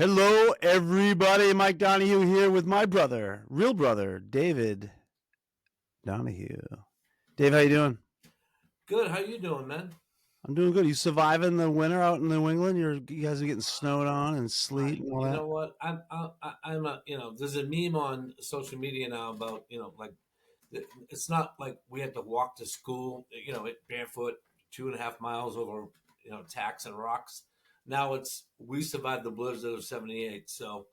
Hello, everybody. Mike Donahue here with my brother, real brother, David Donahue. Dave, how you doing? Good. How you doing, man? I'm doing good. You surviving the winter out in New England? You guys are getting snowed on and sleet Mike, and all you that. know what? I'm a there's a meme on social media now about like it's not like we had to walk to school barefoot 2.5 miles over tacks and rocks. Now it's we survived the blizzard of '78. So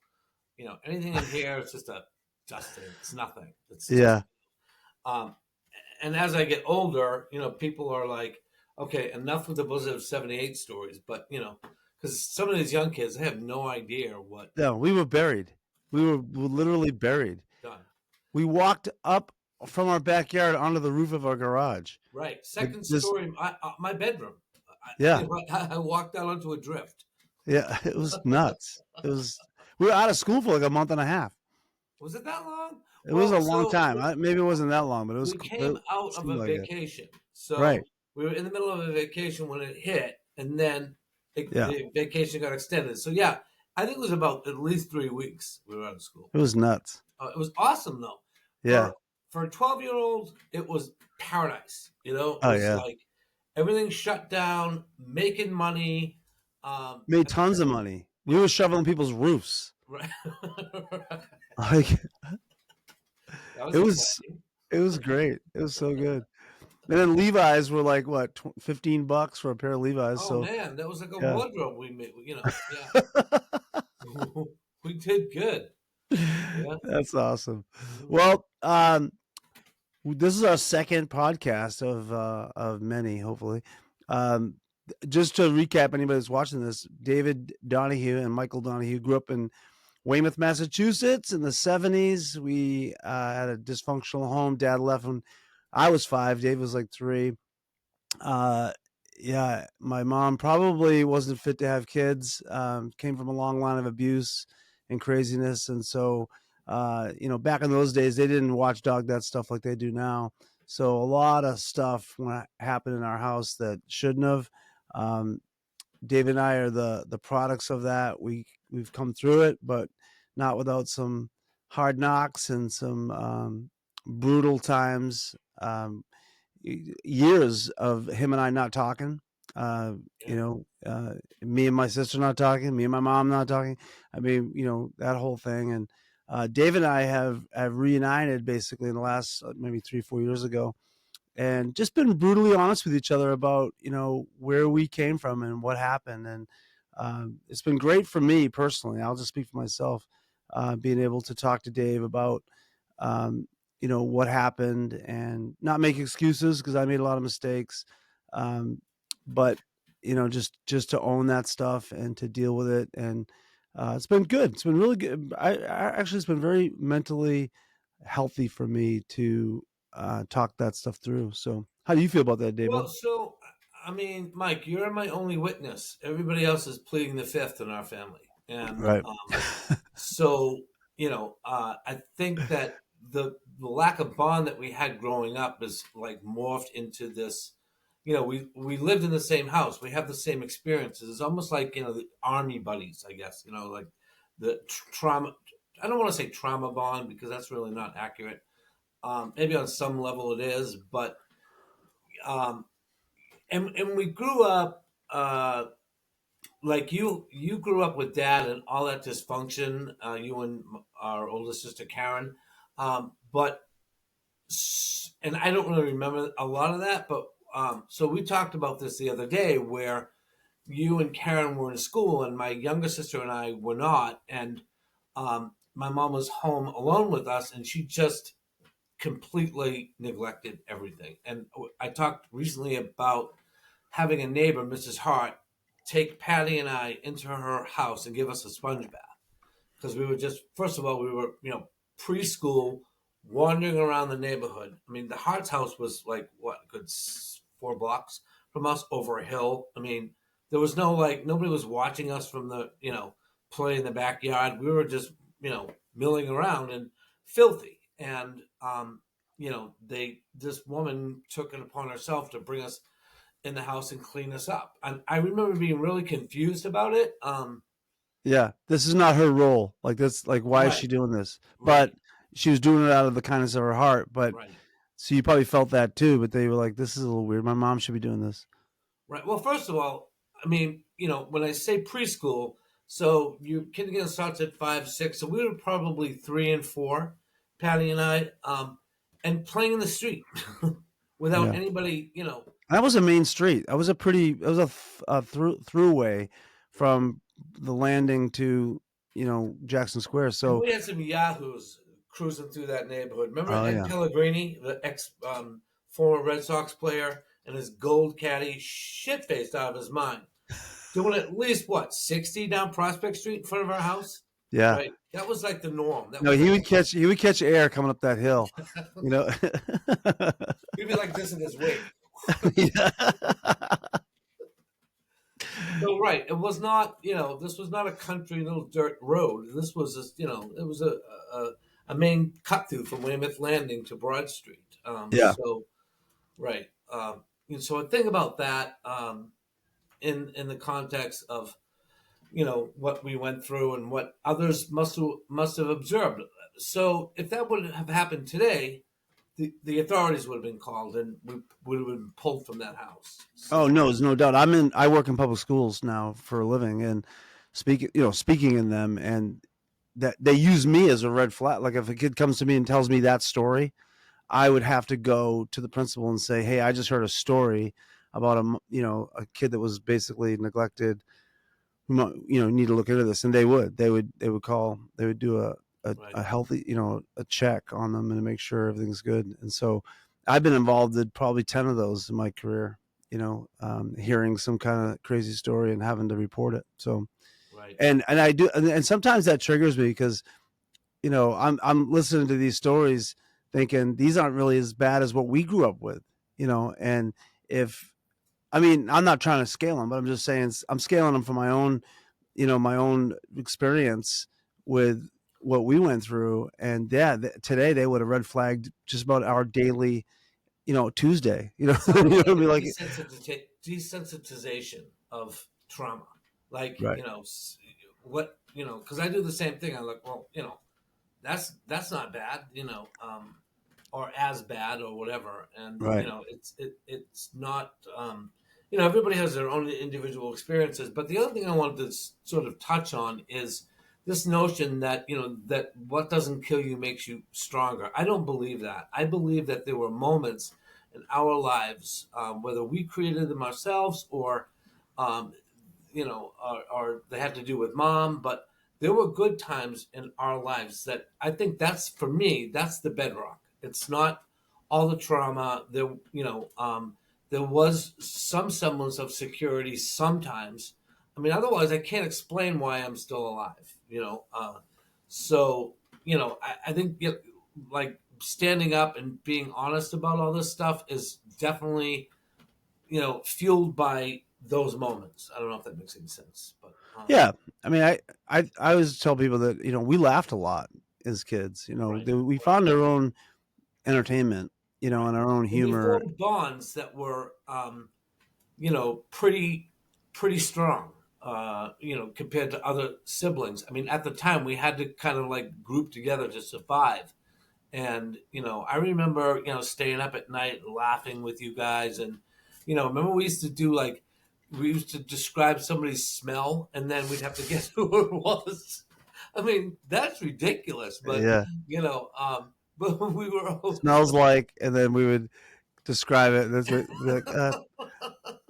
anything in here is just a dusting. It's nothing. It's just Yeah, um, and as I get older, people are like, okay, enough with the Blizzard of '78 stories. But because some of these young kids, they have no idea what no, we were buried. We were literally buried. done. We walked up from our backyard onto the roof of our garage. Right. Like Second this, story, my bedroom. yeah, I walked out onto a drift. yeah. It was nuts. We were out of school for like a month and a half. Was it that long? It was Well, a long so time. Maybe it wasn't that long, but we it came out of seemed a like it. vacation. Right. So we were in the middle of a vacation when it hit, and then Yeah. the vacation got extended. So yeah, I think it was about at least 3 weeks we were out of school. It was nuts. It was awesome though. Yeah. For a 12-year-old, it was paradise. It Oh, was yeah. like everything shut down, making money. Made tons of money. We were shoveling people's roofs. Right. Like That was it was exciting. it was great. It was so good. And then Levi's were like what, $15 for a pair of Levi's. Oh So man, that was like a yeah. wardrobe we made. Yeah, we did good. Yeah. That's awesome. Mhm. Well, this is our second podcast of many, hopefully. Um, just to recap, anybody that's watching this, David Donahue and Michael Donahue grew up in Weymouth, Massachusetts in the 70s. We had a dysfunctional home. Dad left when I was 5. Dave was like 3. Uh, yeah, my mom probably wasn't fit to have kids. Came from a long line of abuse and craziness. And so, back in those days, they didn't watch Dog that stuff like they do now. So a lot of stuff happened in our house that shouldn't have. Um, Dave and I are the products of that. We've come through it, but not without some hard knocks and some brutal times. Years of him and I not talking. Uh, Yeah. you know, me and my sister not talking. Me and my mom not talking. I mean, that whole thing. And Dave and I have reunited basically in the last maybe 3-4 years ago, and just been brutally honest with each other about where we came from and what happened. And it's been great for me personally. I'll just speak for myself, being able to talk to Dave about um, what happened and not make excuses because I made a lot of mistakes, um, but just to own that stuff and to deal with it. And it's been good. It's been really good. I actually, it's been very mentally healthy for me to talk that stuff through. So, how do you feel about that, Well, Dable? so I mean, Mike, you're my only witness. Everybody else is pleading the fifth in our family, and Right. so I think that the lack of bond that we had growing up is like morphed into this. We lived in the same house. We have the same experiences. It's almost like the army buddies, I guess. Like the trauma. I don't want to say trauma bond because that's really not accurate. Maybe on some level it is, but um, and we grew up like you grew up with dad and all that dysfunction. You and our oldest sister Karen, but and I don't really remember a lot of that. But so we talked about this the other day where you and Karen were in school and my younger sister and I were not, and my mom was home alone with us, and she just completely neglected everything. And I talked recently about having a neighbor, Mrs. Hart, take Patty and I into her house and give us a sponge bath because we were just first of all we were preschool wandering around the neighborhood. I mean, the Hart's house was like what a good 4 blocks from us over a hill. I mean, there was no like nobody was watching us from the play in the backyard. We were just milling around and filthy. And they this woman took it upon herself to bring us in the house and clean us up. And I remember being really confused about it. Yeah, this is not her role. Like this, like why is Right, she doing this? But right, she was doing it out of the kindness of her heart. But right, so you probably felt that too. But they were like, this is a little weird. My mom should be doing this. right. Well, first of all, I mean, when I say preschool, so your kindergarten starts at 5, 6, so we were probably 3 and 4, Patty and I, and playing in the street without Yeah, anybody. that was a main street. That was a pretty. It was a throughway from the landing to Jackson Square. And So we had some yahoos cruising through that neighborhood. Remember oh Ed yeah, Pellegrini, the ex former Red Sox player, and his gold caddy, shit faced out of his mind, doing at least what 60 down Prospect Street in front of our house. yeah. Right, that was like the norm. That No, was like he would catch air coming up that hill. You know. he'd be like this in his wig. Yeah. So right, it was not. This was not a country little dirt road. This was it was a main cut through from Weymouth Landing to Broad Street. Yeah. So right. And so a thing about that, in the context of what we went through and what others must have observed. So if that would have happened today, the authorities would have been called and we would have been pulled from that house. Oh So no, there's no doubt. I work in public schools now for a living, and speaking in them, and that they use me as a red flag. Like if a kid comes to me and tells me that story, I would have to go to the principal and say, "Hey, I just heard a story about a kid that was basically neglected. Need to look into this." And they would call, they would do right, a healthy, a check on them and to make sure everything's good. And so I've been involved in probably 10 of those in my career, hearing some kind of crazy story and having to report it. So, right, and I do, and sometimes that triggers me because, I'm listening to these stories thinking these aren't really as bad as what we grew up with, and if, I mean, I'm not trying to scale them, but I'm just saying I'm scaling them for my own experience with what we went through. And yeah, today they would have red flagged just about our daily, Tuesday, it sounds like be a like, desensitization of trauma. Like right, what because I do the same thing. I'm like, well, that's not bad, or as bad or whatever. And right. it's not. Everybody has their own individual experiences. But the other thing I wanted to sort of touch on is this notion that that what doesn't kill you makes you stronger. I don't believe that. I believe that there were moments in our lives, whether we created them ourselves or um, or they had to do with mom, but there were good times in our lives that I think that's for me, that's the bedrock. It's not all the trauma. There was some semblance of security sometimes. I mean, otherwise, I can't explain why I'm still alive. So I think like standing up and being honest about all this stuff is definitely fueled by those moments. I don't know if that makes any sense, but Yeah. I mean, I always tell people that, we laughed a lot as kids, right, we right, found our own entertainment, right. and our own And we humor. formed bonds that were, pretty strong. Compared to other siblings. I mean, at the time, we had to kind of like group together to survive. And I remember staying up at night laughing with you guys, and remember we used to do like we used to describe somebody's smell, and then we'd have to guess who it was. I mean, that's ridiculous, but Yeah. but we were Smells like, and then we would describe it. And that's what, be like,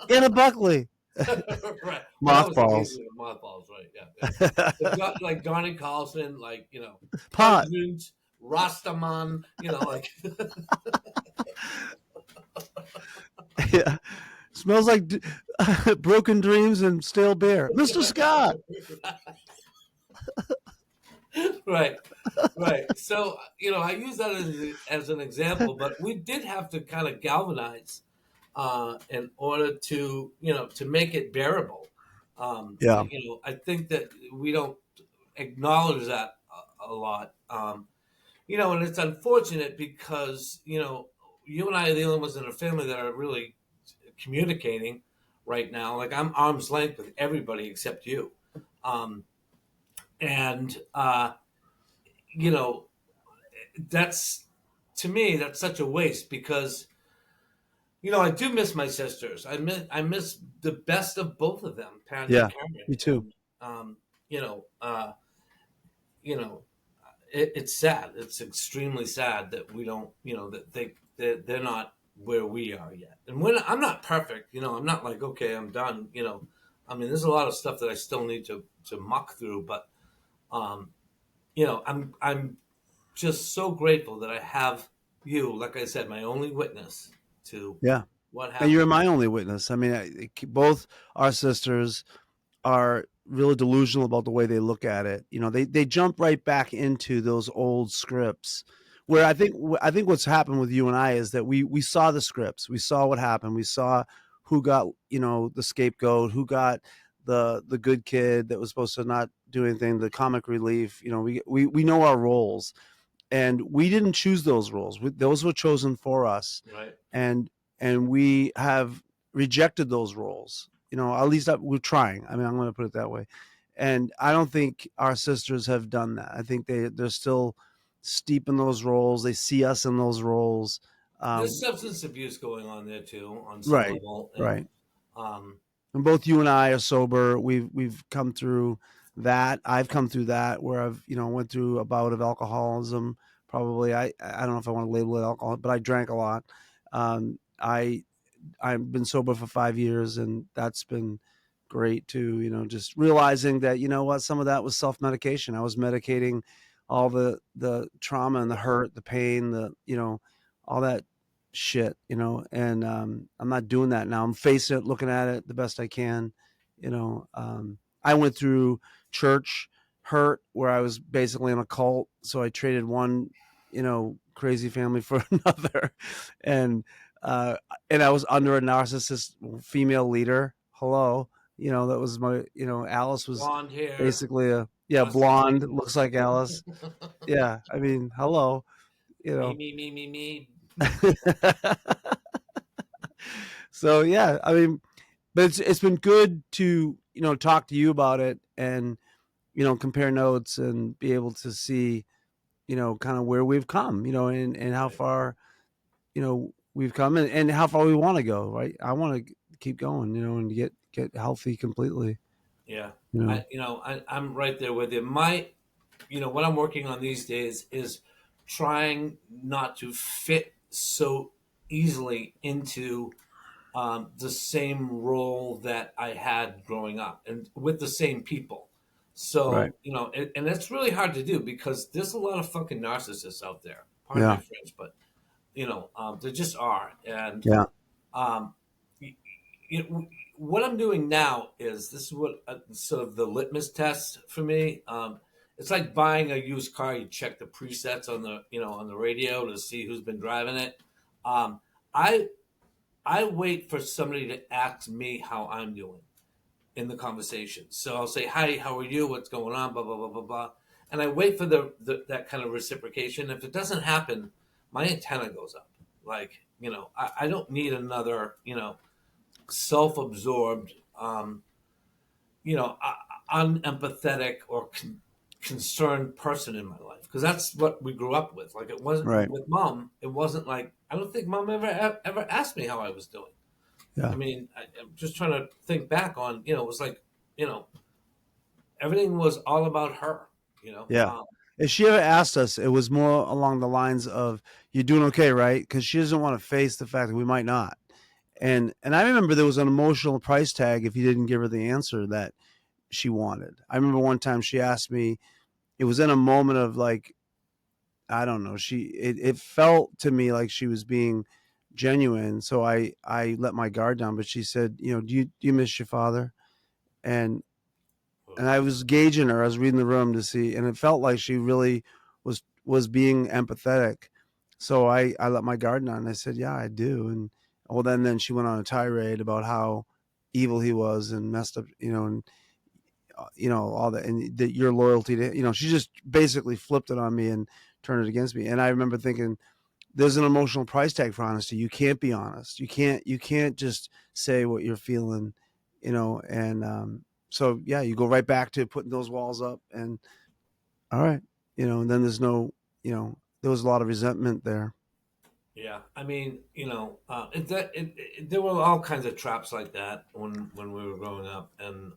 Anna Buckley, right. Well, that was the mothballs, easy one, mothballs, right? Yeah, yeah. But like Johnny Carlson, like pot. pungent Rastaman, like Yeah. Smells like broken dreams and stale beer. Mr. Scott. right, right. So I use that as an example, but we did have to kind of galvanize in order to to make it bearable. Yeah. I think that we don't acknowledge that a lot. And it's unfortunate because you and I are the only ones in a family that are really communicating right now. Like I'm arm's length with everybody except you. Um, And you know, that's to me that's such a waste because I do miss my sisters. I miss the best of both of them, Patty and Yeah, Karen. me too. And you know, you know, it's sad. It's extremely sad that we don't, that they're not where we are yet. And when I'm not perfect, I'm not like okay, I'm done. I mean, there's a lot of stuff that I still need to muck through, but um, I'm just so grateful that I have you, like I said, my only witness to Yeah, what and you're happened. my only witness. I mean, both our sisters are really delusional about the way they look at it. They jump right back into those old scripts. Where I think what's happened with you and I is that we saw the scripts, we saw what happened, we saw who got the scapegoat, who got the good kid that was supposed to not do anything, the comic relief. We know our roles, and we didn't choose those roles. Those were chosen for us, Right. and we have rejected those roles. At least we're trying. I mean, I'm going to put it that way. And I don't think our sisters have done that. I think they're still steep in those roles. They see us in those roles. There's Um, substance abuse going on there too, on some right, level, and right. um, And both you and I are sober. We've come through that. I've come through that where I've went through a bout of alcoholism. Probably I don't know if I want to label it alcohol, but I drank a lot. I've been sober for 5 years, and that's been great too. Just realizing that what, some of that was self medication. I was medicating all the trauma and the hurt, the pain, all that shit. And I'm not doing that now. I'm facing it, looking at it the best I can. I went through church hurt where I was basically in a cult, so I traded one crazy family for another, and uh, and I was under a narcissist female leader. Hello, that was my, Alice was blonde hair, basically a, yeah, prostitute. blonde, looks like Alice. Yeah, I mean, hello, you Me, know. me, me, me, me. So yeah, I mean, but it's been good to talk to you about it, and compare notes and be able to see kind of where we've come, and how Right. far we've come, and how far we want to go. Right, I want to keep going, and get healthy completely. Yeah. you know I'm right there with you. What I'm working on these days is trying not to fit so easily into the same role that I had growing up and with the same people. right. So, and that's really hard to do because there's a lot of fucking narcissists out there. Pardon my Yeah. French, but, there just are. And Yeah. um, what I'm doing now is this is what sort of the litmus test for me. It's like buying a used car. You check the presets on the radio to see who's been driving it. Um, I I wait for somebody to ask me how I'm doing in the conversation. So I'll say, "Hi, how are you? What's going on?" Blah blah blah blah blah, and I wait for that kind of reciprocation. If it doesn't happen, my antenna goes up. Like I don't need another self-absorbed, unempathetic or concerned person in my life because that's what we grew up with. Like it wasn't Right. with mom. It wasn't like I don't think mom ever asked me how I was doing. I Yeah. mean, I'm just trying to think back on it was like you know everything was all about her. You know, Yeah. If she ever asked us, it was more along the lines of, "You're doing okay, right?" Because she doesn't want to face the fact that we might not. And I remember there was an emotional price tag if you didn't give her the answer that she wanted. I remember one time she asked me. It was in a moment of, like, I don't know. It felt to me like she was being genuine, so I let my guard down. But she said, "Do you miss your father?" And I was gauging her. I was reading the room to see, and it felt like she really was being empathetic. So I let my guard down. And I said, "Yeah, I do." And well, then she went on a tirade about how evil he was and messed up, and all that, and that your loyalty to, she just basically flipped it on me and turned it against me. And I remember thinking, there's an emotional price tag for honesty. You can't be honest. You can't just say what you're feeling, and So yeah, you go right back to putting those walls up, and all right, and then there's no, there was a lot of resentment there. Yeah, I mean, there were all kinds of traps like that when we were growing up, and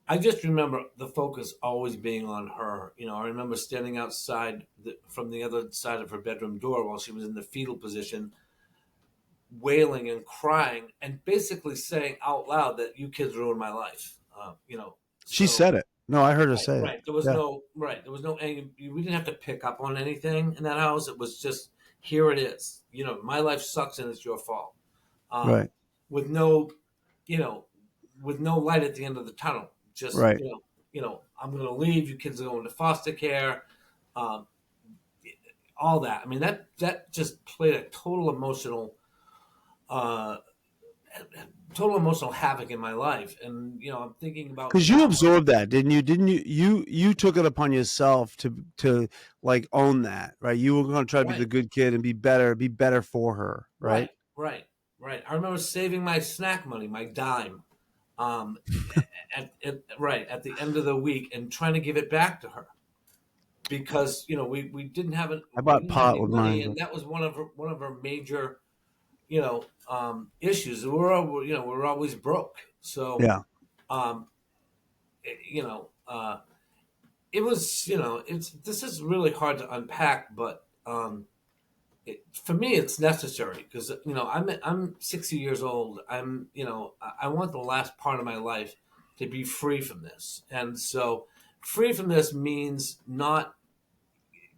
I just remember the focus always being on her. I remember standing outside from the other side of her bedroom door while she was in the fetal position, wailing and crying, and basically saying out loud that you kids ruined my life. She So said it. No, I heard her right, say it. right. There was Yeah, no right. There was no. We didn't have to pick up on anything in that house. It was just here it is. My life sucks and it's your fault. Um, right, with no, you know, with no light at the end of the tunnel. Just right. I'm going to leave. You kids are going to foster care. Um, all that. I mean, that just played a uh, total emotional havoc in my life. And I'm thinking about Because you now. absorbed that, didn't you? Didn't you? You took it upon yourself to like own that, right? You were going to try to be Right, the good kid and be better for her, right? right, right, right. I remember saving my snack money, my dime, um, right at the end of the week, and trying to give it back to her because we didn't have I we bought didn't have pot any with money, mine, and but that was one of our major issues. We're always broke, so yeah, um, it, you know it was it's this is really hard to unpack, but for me it's necessary because I'm 60 years old. I want the last part of my life to be free from this, and so free from this means not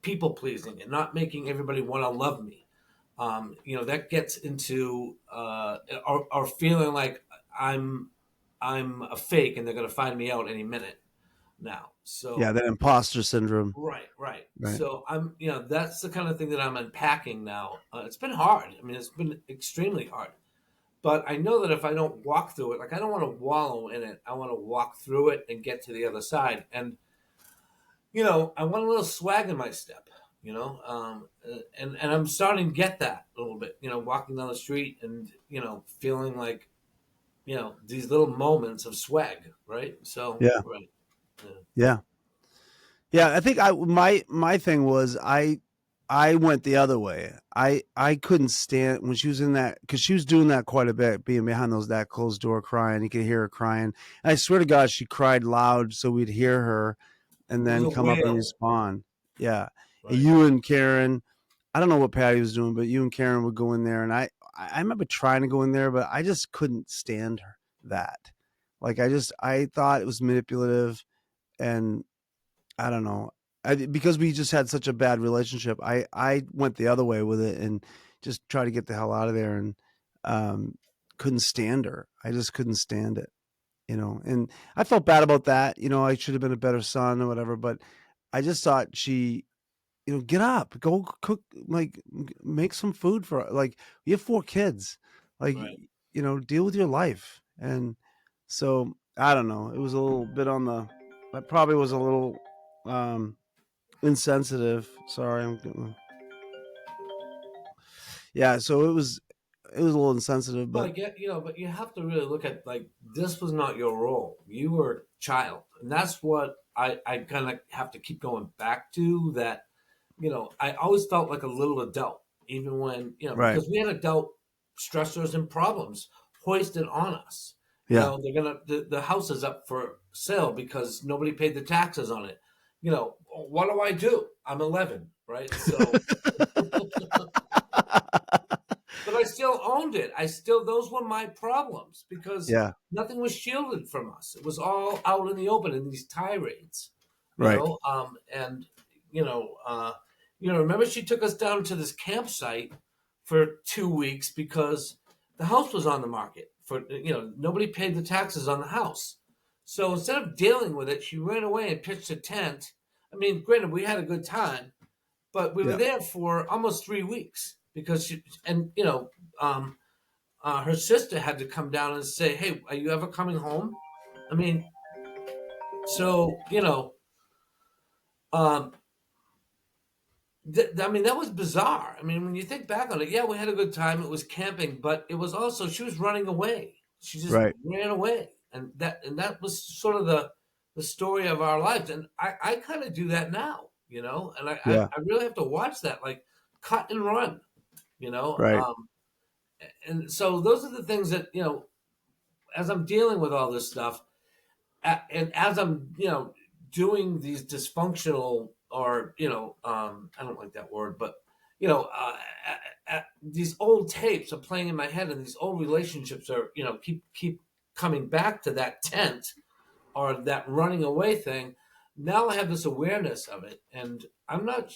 people pleasing and not making everybody want to love me. That gets into or feeling like I'm I'm a fake and they're going to find me out any minute now. yeah, So that imposter syndrome, right, right. right? So that's the kind of thing that I'm unpacking now. It's been hard. I mean, it's been extremely hard. But I know that if I don't walk through it, like I don't want to wallow in it. I want to walk through it and get to the other side. And I want a little swag in my step. And I'm starting to get that a little bit. Walking down the street and feeling like these little moments of swag, right? So Yeah, right, yeah, yeah. Yeah, I think my thing was I went the other way. I couldn't stand when she was in that because she was doing that quite a bit, being behind that closed door crying. You could hear her crying. And I swear to God, she cried loud so we'd hear her and it was then a come up and whale, respond. Yeah, and right? you and Karen, I don't know what Patty was doing, but you and Karen would go in there, and I remember trying to go in there, but I just couldn't stand her that. Like I thought it was manipulative and I don't know. Because we just had such a bad relationship, I went the other way with it and just tried to get the hell out of there and um, couldn't stand her. I just couldn't stand it. And I felt bad about that. I should have been a better son or whatever, but I just thought get up, go cook, like make some food for like you have 4 kids, like Right. deal with your life. And so I don't know. It was a little bit on the. That probably was a little um insensitive. Sorry, I'm getting. Yeah, so it was a little insensitive, Well, but I get, but you have to really look at like this was not your role. You were a child, and that's what I kind of have to keep going back to. That I always felt like a little adult, even when right. because we had adult stressors and problems hoisted on us. Yeah. They're gonna the house is up for sale because nobody paid the taxes on it. What do I do? I'm 11, right? So but I still owned it. Those were my problems because Yeah, nothing was shielded from us. It was all out in the open in these tirades, right. and remember she took us down to this campsite for 2 weeks because the house was on the market for, nobody paid the taxes on the house. So instead of dealing with it, she ran away and pitched a tent. I mean, granted, we had a good time, but we were Yeah. there for almost 3 weeks because um, her sister had to come down and say, "Hey, are you ever coming home?" I mean, so um, I mean that was bizarre. I mean, when you think back on it, we had a good time. It was camping, but it was also she was running away. She just Right. ran away. and that was sort of the story of our lives. And I kind of do that now, and Yeah. I really have to watch that, like cut and run, you know. Right. Um, and so those are the things that, as I'm dealing with all this stuff, and as I'm, doing these dysfunctional, or I don't like that word, but these old tapes are playing in my head, and these old relationships are, keep coming back to that tent or that running away thing. Now I have this awareness of it, and I'm not,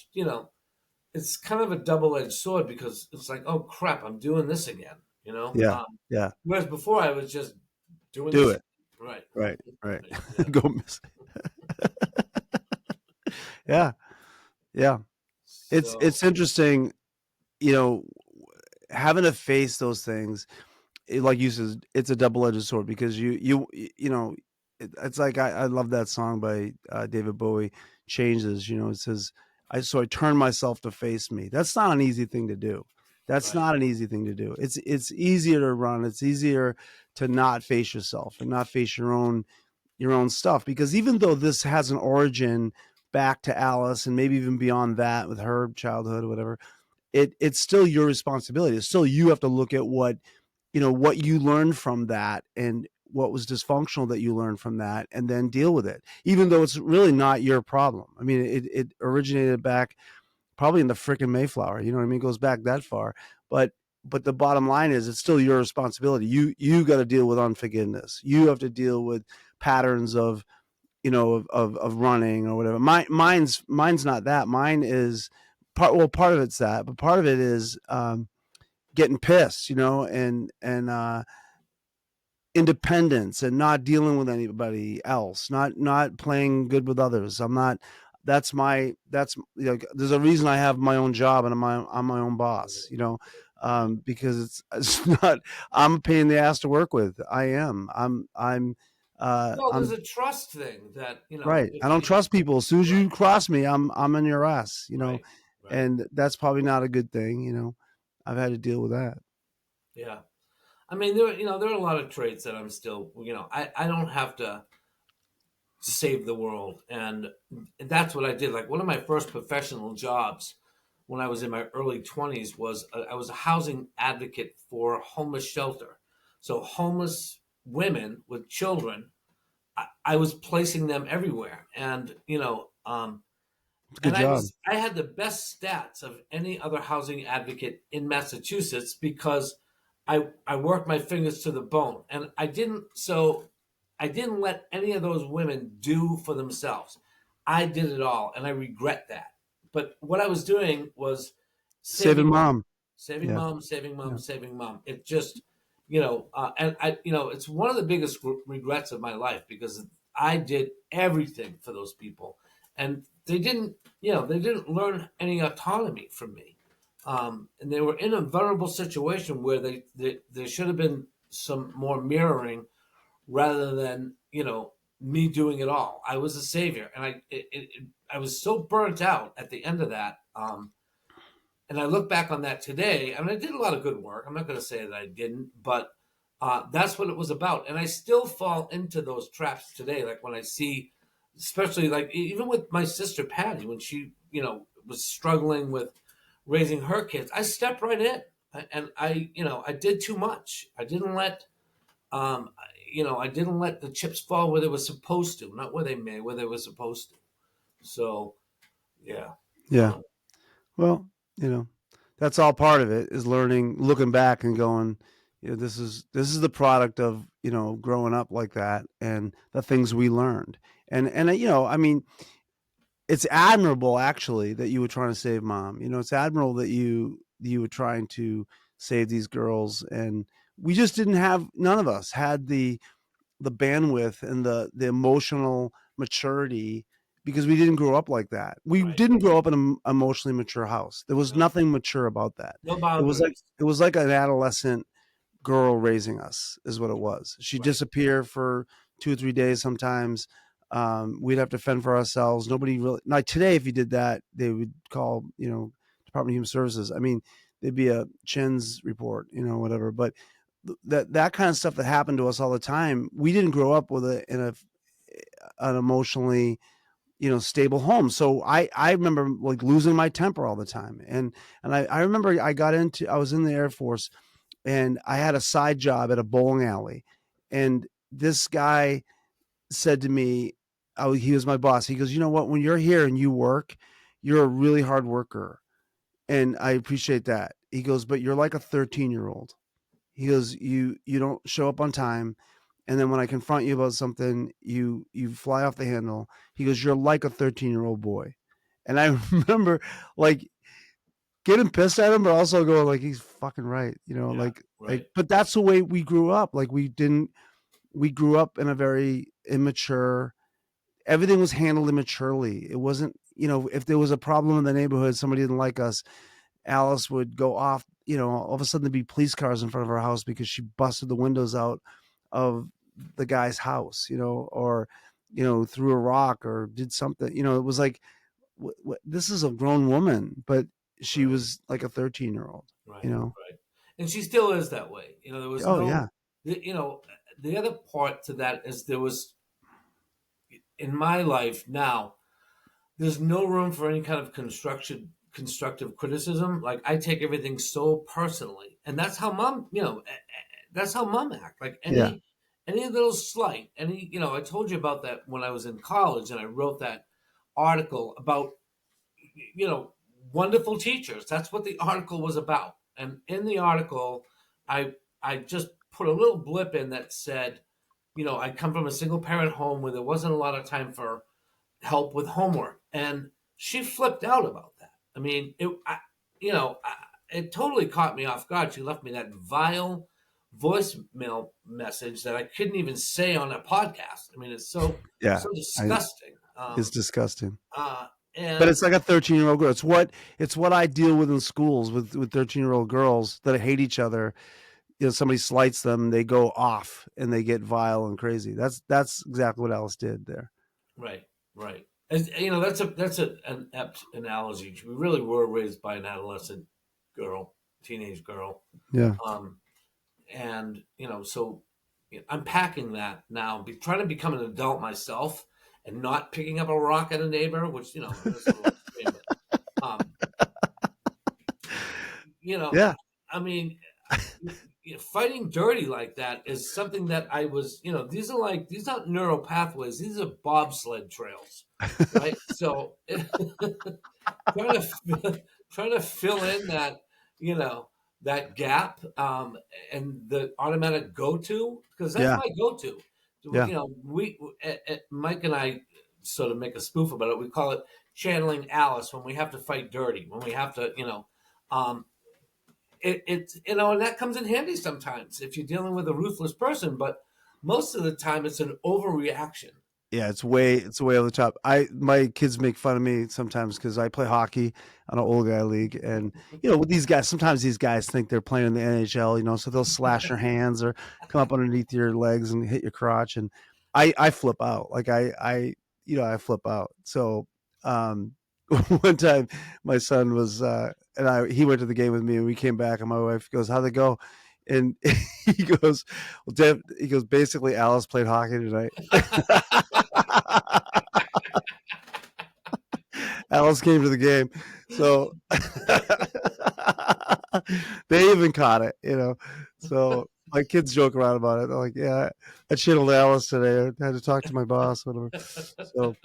it's kind of a double edged sword, because it's like, oh crap, I'm doing this again, Yeah. Yeah. whereas before I was just doing Do this. it. Right, Right. Right. right, yeah. Go miss. Yeah. Yeah. So It's interesting, you know, having to face those things. Like you said, it's a double-edged sword because it's like I love that song by David Bowie, Changes. It says, I turn myself to face me. That's not an easy thing to do. That's right, not an easy thing to do. It's easier to run. It's easier to not face yourself and not face your own stuff, because even though this has an origin back to Alice and maybe even beyond that with her childhood or whatever, it's still your responsibility. It's still, you have to look at what you learned from that and what was dysfunctional that you learned from that, and then deal with it, even though it's really not your problem. I mean, it originated back probably in the frickin' Mayflower. You know what I mean? It goes back that far. But the bottom line is, it's still your responsibility. You got to deal with unforgiveness. You have to deal with patterns of running or whatever. Mine's not that. Mine is part of it's that, but part of it is getting pissed, and independence, and not dealing with anybody else, not playing good with others. I'm not. There's a reason I have my own job and I'm my own boss. Because it's not. I'm a pain in the ass to work with. I am. well, there's I'm a trust thing that, right. if I don't you trust people. As soon as right, you cross me, I'm in your ass. right, right, And that's probably not a good thing. I've had to deal with that. yeah. I mean, there are a lot of traits that I'm still, I don't have to save the world, and that's what I did. Like, one of my first professional jobs when I was in my early 20s was, I was a housing advocate for a homeless shelter. So homeless women with children, I was placing them everywhere, and It's a good job. I had the best stats of any other housing advocate in Massachusetts, because I worked my fingers to the bone, and I didn't let any of those women do for themselves. I did it all, and I regret that. But what I was doing was Saving saving mom, mom. saving Yeah. mom, saving Yeah. mom, saving mom. It just, and it's one of the biggest regrets of my life, because I did everything for those people, and they didn't learn any autonomy from me. And they were in a vulnerable situation where there should have been some more mirroring, rather than, me doing it all. I was a savior, and I was so burnt out at the end of that. And I look back on that today. I mean, I did a lot of good work. I'm not going to say that I didn't, but that's what it was about. And I still fall into those traps today. Like, when I see, especially, like, even with my sister Patty, when she, was struggling with raising her kids, I stepped right in, and I did too much. Um, I didn't let the chips fall where they were supposed to, not where they may, where they were supposed to. So, yeah. Yeah. Um, Well, that's all part of it, is learning, looking back and going, this is the product of, growing up like that and the things we learned. And I mean, it's admirable actually that you were trying to save mom. It's admirable that you were trying to save these girls, and we just didn't have none of us had the bandwidth and the emotional maturity, because we didn't grow up like that. We right. didn't grow up in an emotionally mature house. There was No, nothing mature about that. no It was like boundaries. it was like an adolescent girl raising us, is what it was. She'd Right. disappear for 2 or 3 days sometimes. We'd have to fend for ourselves. Nobody really, like today, if you did that, they would call, Department of Human Services. I mean, there'd be a Chin's report, whatever. But that kind of stuff that happened to us all the time. We didn't grow up with an emotionally, stable home. So I remember like losing my temper all the time. And I remember I was in the Air Force, and I had a side job at a bowling alley. And this guy said to me, oh, he was my boss. He goes, you know what? When you're here and you work, you're a really hard worker. And I appreciate that. He goes, but you're like a 13-year-old. He goes, you don't show up on time. And then when I confront you about something, you fly off the handle. He goes, you're like a 13-year-old boy. And I remember like getting pissed at him, but also going like, he's fucking right. Yeah. Right. But that's the way we grew up. Like we grew up in a very immature, everything was handled immaturely. It wasn't, if there was a problem in the neighborhood, somebody didn't like us, Alice would go off, all of a sudden there'd be police cars in front of her house because she busted the windows out of the guy's house, or, threw a rock or did something, it was like, this is a grown woman, but she Right. was like a 13-year-old, you Right. know? Right. And she still is that way. There was Oh no, yeah. you know, the other part to that is there was in my life now. There's no room for any kind of constructive criticism. Like I take everything so personally, and that's how mom, that's how mom act. Like Yeah. any little slight, I told you about that when I was in college, and I wrote that article about you know wonderful teachers. That's what the article was about. And in the article, I I just put a little blip in that said, I come from a single parent home where there wasn't a lot of time for help with homework, and she flipped out about that. I mean, it totally caught me off guard. She left me that vile voicemail message that I couldn't even say on a podcast. I mean, it's Yeah. so I disgusting. It's disgusting. Uh, But and it's like a 13-year-old girl. It's what I deal with in schools with 13-year-old girls that hate each other. Somebody slights them, they go off and they get vile and crazy. That's exactly what Alice did there. right, right. As, an apt analogy. We really were raised by an adolescent girl, teenage girl. Yeah. Um, and so unpacking that now, trying to become an adult myself, and not picking up a rock at a neighbor, which that's a little extreme, but um, you know, Yeah. I mean, fighting dirty like that is something that I was, these aren't neural pathways; these are bobsled trails, right? So trying to trying to fill in you know that gap, and the automatic go to, because that's Yeah. my go to. Yeah. We Mike and I sort of make a spoof about it. We call it channeling Alice when we have to fight dirty, when we have to, um, it's and that comes in handy sometimes if you're dealing with a ruthless person, but most of the time it's an overreaction. Yeah, it's way over the top. My kids make fun of me sometimes because I play hockey on an old guy league, and with these guys, sometimes these guys think they're playing in the NHL, so they'll slash your hands or come up underneath your legs and hit your crotch, and I flip out. Like I flip out. So um, one time my son was and he went to the game with me, and we came back, and my wife goes, "How'd it go?" And he goes, "Well, Deb," he goes, "Basically, Alice played hockey tonight." Alice came to the game, so they even caught it. So my kids joke around about it. They're like, "Yeah, I channeled Alice today. I had to talk to my boss, whatever." So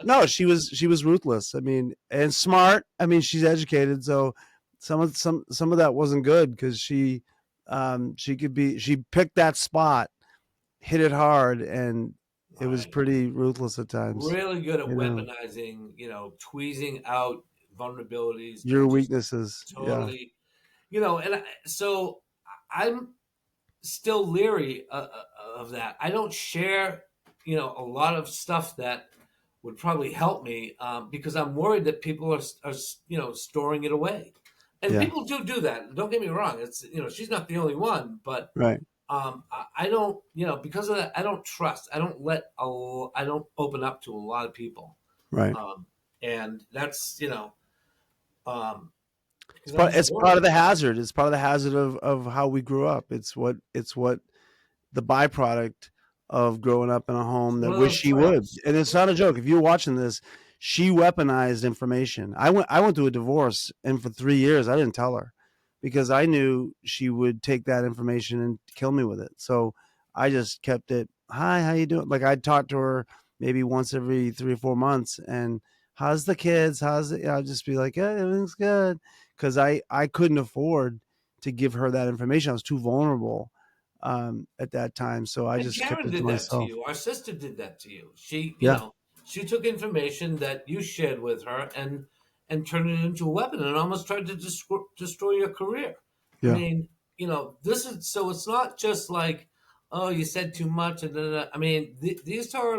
no, she was ruthless. I mean, and smart. I mean, she's educated, so some of that wasn't good because she picked that spot, hit it hard, and it was Right. pretty ruthless at times. Really good at You know, weaponizing, tweezing out vulnerabilities your and just weaknesses. Yeah. totally, so I'm still leery of that. I don't share, a lot of stuff that would probably help me, because I'm worried that people are storing it away, and Yeah. people do that. Don't get me wrong; it's she's not the only one, but Right. I don't, because of that, I don't trust. I don't open up to a lot of people, Right. um, and that's um, because I'm just It's part worried. of the hazard. It's part of the hazard of how we grew up. It's what the byproduct of growing up in a It's home that one of wish those she would. traps. And it's not a joke. If you're watching this, she weaponized information. I went through a divorce, and for 3 years I didn't tell her because I knew she would take that information and kill me with it. So I just kept it. Hi, how you doing? Like I'd talk to her maybe once every 3 or 4 months, and how's the kids? How's it? I'll just be like, yeah, everything's good, because I couldn't afford to give her that information. I was too vulnerable at that time, so I And just kept Karen it to did that to myself. you. Our sister did that to you. She, Yeah, she took information that you shared with her and turned it into a weapon and almost tried to destroy your career. I yeah, mean, this is so. It's not just like, oh, you said too much. And I mean, these are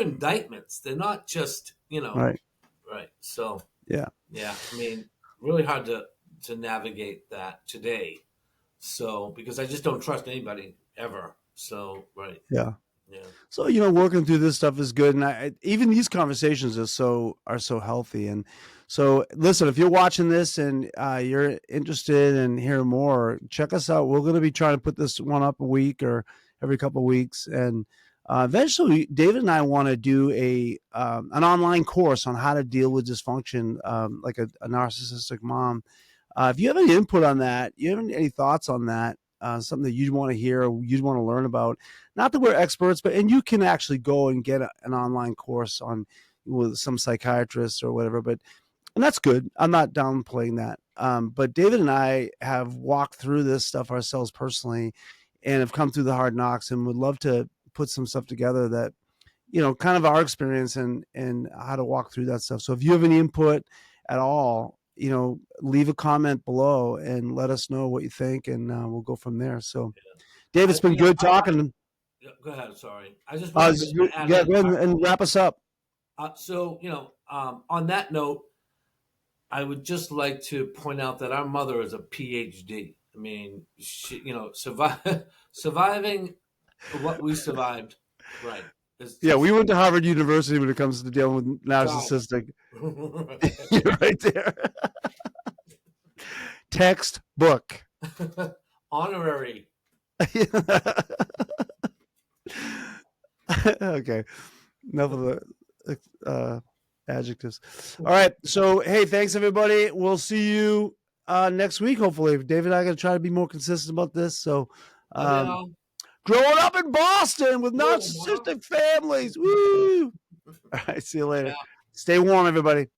indictments. They're not just right, right. So yeah, yeah, I mean, really hard to navigate that today. So because I just don't trust anybody ever. So right, yeah. yeah, So working through this stuff is good, and even these conversations are so healthy. And so, listen, if you're watching this and you're interested in hearing more, check us out. We're going to be trying to put this one up a week or every couple of weeks, and eventually, David and I want to do an online course on how to deal with dysfunction, like a narcissistic mom. If you have any input on that, you have any thoughts on that, something that you'd want to hear, or you'd want to learn about, not that we're experts, and you can actually go and get an online course on with some psychiatrists or whatever. And that's good. I'm not downplaying that. But David and I have walked through this stuff ourselves personally, and have come through the hard knocks, and would love to put some stuff together that kind of our experience and how to walk through that stuff. So if you have any input at all, leave a comment below and let us know what you think, and we'll go from there. So, Dave, I it's been good talking. yeah, go ahead. Sorry, I just wanted to add Yeah, in. go ahead and wrap us up. So on that note, I would just like to point out that our mother is a PhD. I mean, she, surviving what we survived, right? It's Yeah, we just went to Harvard University when it comes to dealing with God. narcissistic. You're right there. Textbook. Honorary. Okay. Enough of the adjectives. All right. So, hey, thanks everybody. We'll see you next week. Hopefully, David and I are going to try to be more consistent about this. So, Love um, y'all. growing up in Boston with Whoa, Mom. narcissistic families. Woo! All right. See you later. Yeah. Stay warm, everybody.